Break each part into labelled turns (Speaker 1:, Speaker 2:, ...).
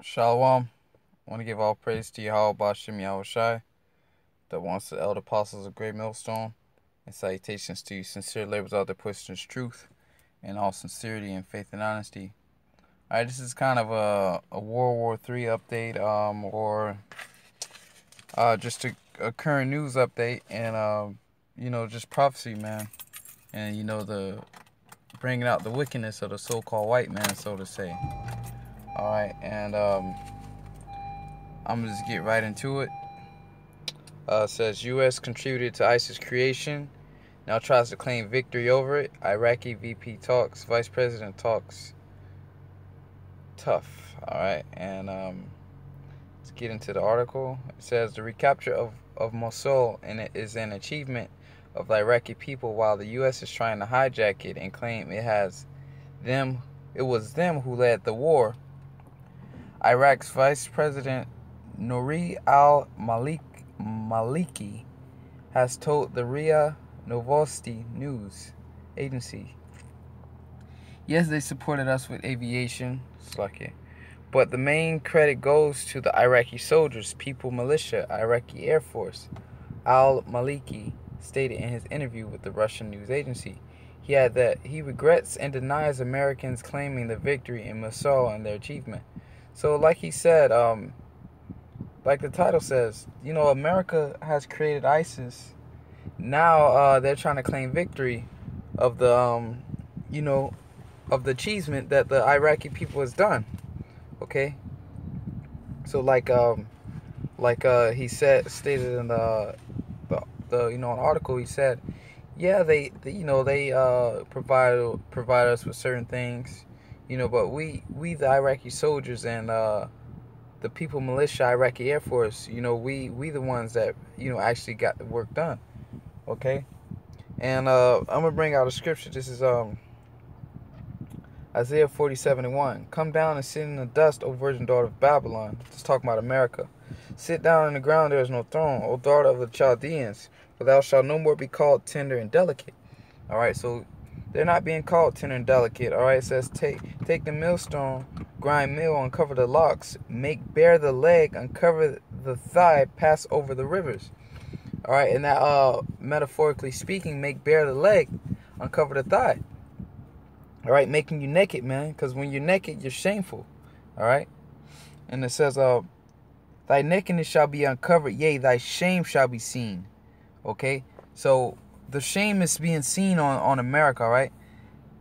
Speaker 1: Shalom. I want to give all praise to Yahweh Bashem Yahushai, the once the elder apostles of Great Millstone, and salutations to you, sincere laborers out there pushing this truth in all sincerity and faith and honesty. Alright, this is kind of a Ww3 update, or just a current news update, and just prophecy, man, and the bringing out the wickedness of the so-called white man, so to say. Alright, and I'm gonna just get right into it. Says U.S. contributed to ISIS creation, now tries to claim victory over it. Iraqi VP talks, Vice President talks. Tough. Alright, and let's get into the article. It says the recapture of Mosul and it is an achievement of the Iraqi people, while the U.S. is trying to hijack it and claim it was them who led the war. Iraq's Vice President Nouri al-Maliki has told the RIA Novosti news agency, yes, they supported us with aviation, but the main credit goes to the Iraqi soldiers, people militia, Iraqi Air Force. Al-Maliki stated in his interview with the Russian news agency. He had that he regrets and denies Americans claiming the victory in Mosul and their achievement. So like he said, like the title says, America has created ISIS. Now they're trying to claim victory of the of the achievement that the Iraqi people has done. Okay? So he stated in the an article, he said, yeah, they provide us with certain things, but we the Iraqi soldiers and the people militia, Iraqi Air Force, we the ones that actually got the work done. Okay? And I'm gonna bring out a scripture. This is Isaiah 40:71. Come down and sit in the dust, O virgin daughter of Babylon. Just talking about America. Sit down in the ground, there is no throne, O daughter of the Chaldeans, for thou shalt no more be called tender and delicate. Alright, so they're not being called tender and delicate. Alright, it says take the millstone, grind meal, uncover the locks, make bare the leg, uncover the thigh, pass over the rivers. Alright, and that metaphorically speaking, make bare the leg, uncover the thigh. Alright, making you naked, man, because when you're naked, you're shameful. Alright? And it says, thy nakedness shall be uncovered, yea, thy shame shall be seen. Okay? So the shame is being seen on America, right?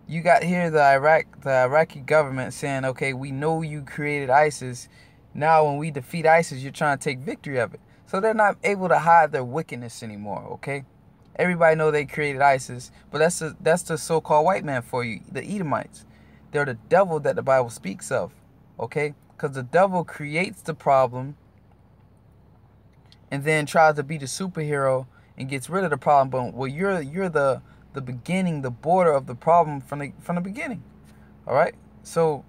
Speaker 1: You got here the Iraqi government saying, okay, we know you created ISIS. Now when we defeat ISIS, you're trying to take victory of it. So they're not able to hide their wickedness anymore, okay? Everybody know they created ISIS, but that's the so-called white man for you, the Edomites. They're the devil that the Bible speaks of, okay? Because the devil creates the problem and then tries to be the superhero and gets rid of the problem. But well, you're the beginning, the border of the problem from the beginning. All right. So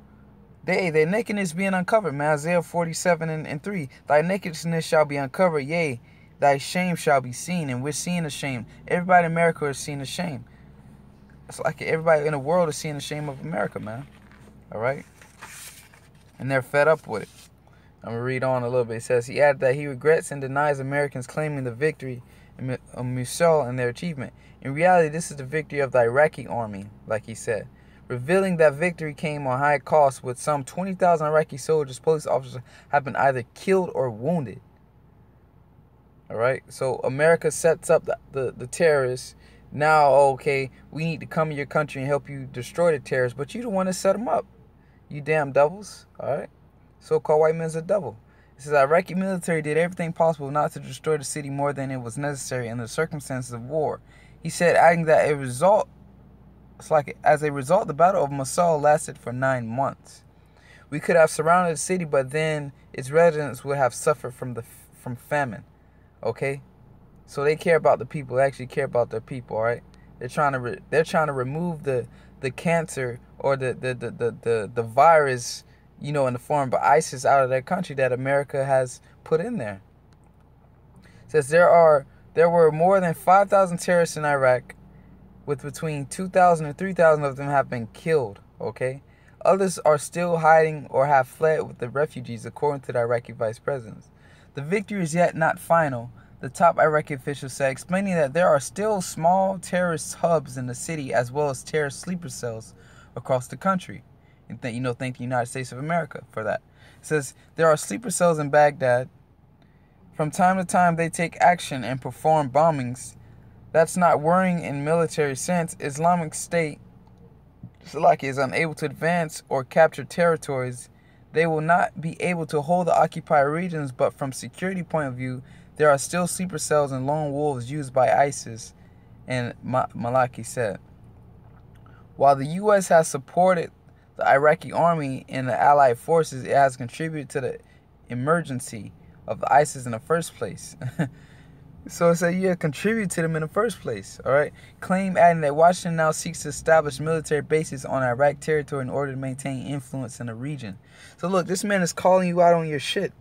Speaker 1: their nakedness being uncovered, man. Isaiah 47:3. Thy nakedness shall be uncovered, yea, thy shame shall be seen. And we're seeing the shame. Everybody in America is seeing the shame. It's like everybody in the world is seeing the shame of America, man. All right. And they're fed up with it. I'm going to read on a little bit. It says, he added that he regrets and denies Americans claiming the victory in Mosul and their achievement. In reality, this is the victory of the Iraqi army, like he said. Revealing that victory came on high cost, with some 20,000 Iraqi soldiers, police officers have been either killed or wounded. Alright, so America sets up the terrorists. Now, okay, we need to come to your country and help you destroy the terrorists, but you the one that set them up. You damn devils, alright? So-called white man's a devil. It says Iraqi military did everything possible not to destroy the city more than it was necessary in the circumstances of war. He said, adding that as a result, the Battle of Mosul lasted for 9 months. We could have surrounded the city, but then its residents would have suffered from famine. Okay, so they care about the people. They actually care about their people. All right, they're trying to remove the cancer or the virus, in the form of ISIS out of their country that America has put in there. It says there were more than 5,000 terrorists in Iraq, with between 2,000 and 3,000 of them have been killed. Okay, Others are still hiding or have fled with the refugees, according to the Iraqi vice president. The victory is yet not final, the top Iraqi official said, explaining that there are still small terrorist hubs in the city as well as terrorist sleeper cells across the country. And thank the United States of America for that. It says there are sleeper cells in Baghdad. From time to time, they take action and perform bombings. That's not worrying in military sense. Islamic State is unable to advance or capture territories. They will not be able to hold the occupied regions, but from security point of view, there are still sleeper cells and lone wolves used by ISIS, and Malaki said. While the U.S. has supported the Iraqi army and the allied forces, it has contributed to the emergency of the ISIS in the first place. So it said, yeah, contribute to them in the first place, all right? Claim adding that Washington now seeks to establish military bases on Iraq territory in order to maintain influence in the region. So look, this man is calling you out on your shit,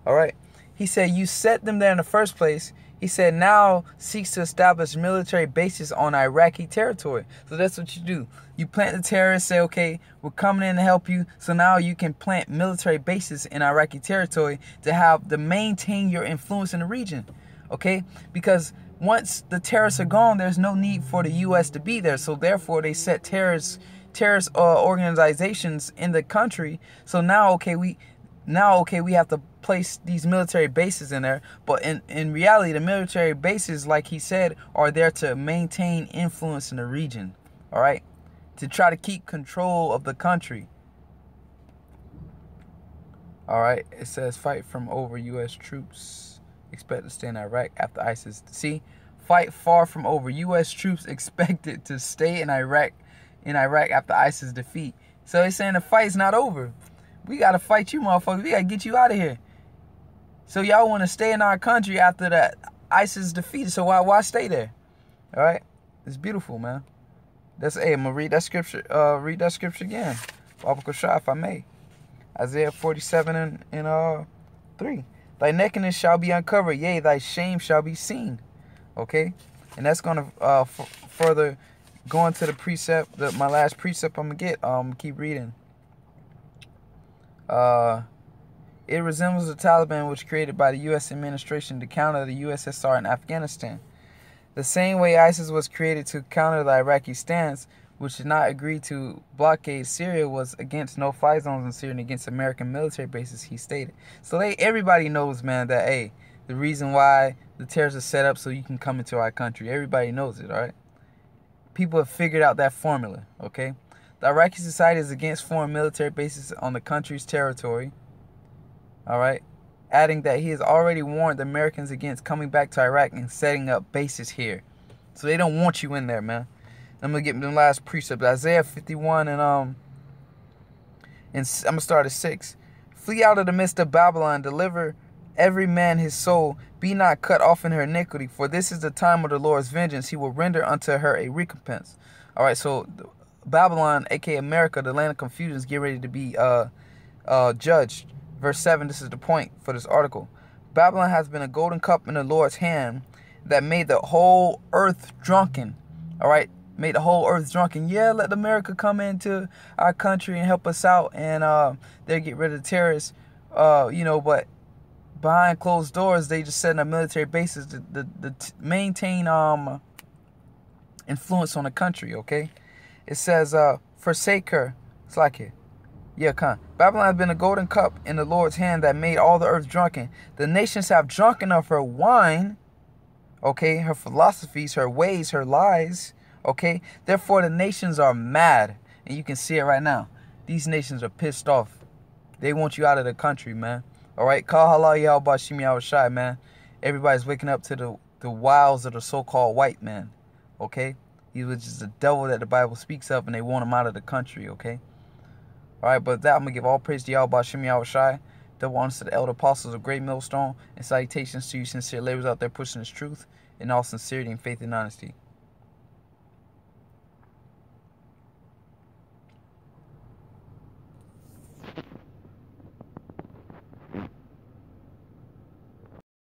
Speaker 1: all right? He said, you set them there in the first place. He said, now seeks to establish military bases on Iraqi territory. So that's what you do. You plant the terrorists, say, okay, we're coming in to help you. So now you can plant military bases in Iraqi territory to maintain your influence in the region. Okay, because once the terrorists are gone, there's no need for the U.S. to be there. So therefore, they set terrorist organizations in the country. So now, we have to place these military bases in there. But in reality, the military bases, like he said, are there to maintain influence in the region. All right, to try to keep control of the country. All right, it says fight from over U.S. troops. Expect to stay in Iraq after ISIS. See, fight far from over. U.S. troops expected to stay in Iraq after ISIS defeat. So they're saying the fight's not over. We got to fight you, motherfuckers. We got to get you out of here. So y'all want to stay in our country after that ISIS defeated. So why stay there? All right? It's beautiful, man. I'm going to read that scripture. Read that scripture again. If I may. Isaiah 47 and 3. Thy nakedness shall be uncovered, yea, thy shame shall be seen. Okay? And that's going to further go into the precept, my last precept I'm going to get. Keep reading. It resembles the Taliban, which created by the U.S. administration to counter the USSR in Afghanistan. The same way ISIS was created to counter the Iraqi stance, which did not agree to blockade Syria, was against no-fly zones in Syria and against American military bases, he stated. So everybody knows, man, that, hey, the reason why the terrorists are set up so you can come into our country. Everybody knows it, all right? People have figured out that formula, okay? The Iraqi society is against foreign military bases on the country's territory, all right? Adding that he has already warned the Americans against coming back to Iraq and setting up bases here. So they don't want you in there, man. I'm going to get the last precept. Isaiah 51 and I'm going to start at 6. Flee out of the midst of Babylon. Deliver every man his soul. Be not cut off in her iniquity. For this is the time of the Lord's vengeance. He will render unto her a recompense. All right, so Babylon, a.k.a. America, the land of confusion, is getting ready to be judged. Verse 7, this is the point for this article. Babylon has been a golden cup in the Lord's hand that made the whole earth drunken. All right. Made the whole earth drunken. Yeah, let America come into our country and help us out, and they'll get rid of the terrorists. But behind closed doors, they just setting up military bases to maintain influence on the country. Okay, it says forsake her. It's like it. Yeah, Babylon has been a golden cup in the Lord's hand that made all the earth drunken. The nations have drunken of her wine. Okay, her philosophies, her ways, her lies. Okay, therefore the nations are mad, and you can see it right now. These nations are pissed off. They want you out of the country, man. All right, call halal Yahweh Shimi Awashai, man. Everybody's waking up to the wiles of the so-called white man. Okay, he was just the devil that the Bible speaks of, and they want him out of the country. Okay, all right, but that I'm gonna give all praise to Yahweh Shimi Awashai. Double honors to the elder apostles of Great Millstone, and salutations to you sincere laborers out there pushing this truth in all sincerity and faith and honesty.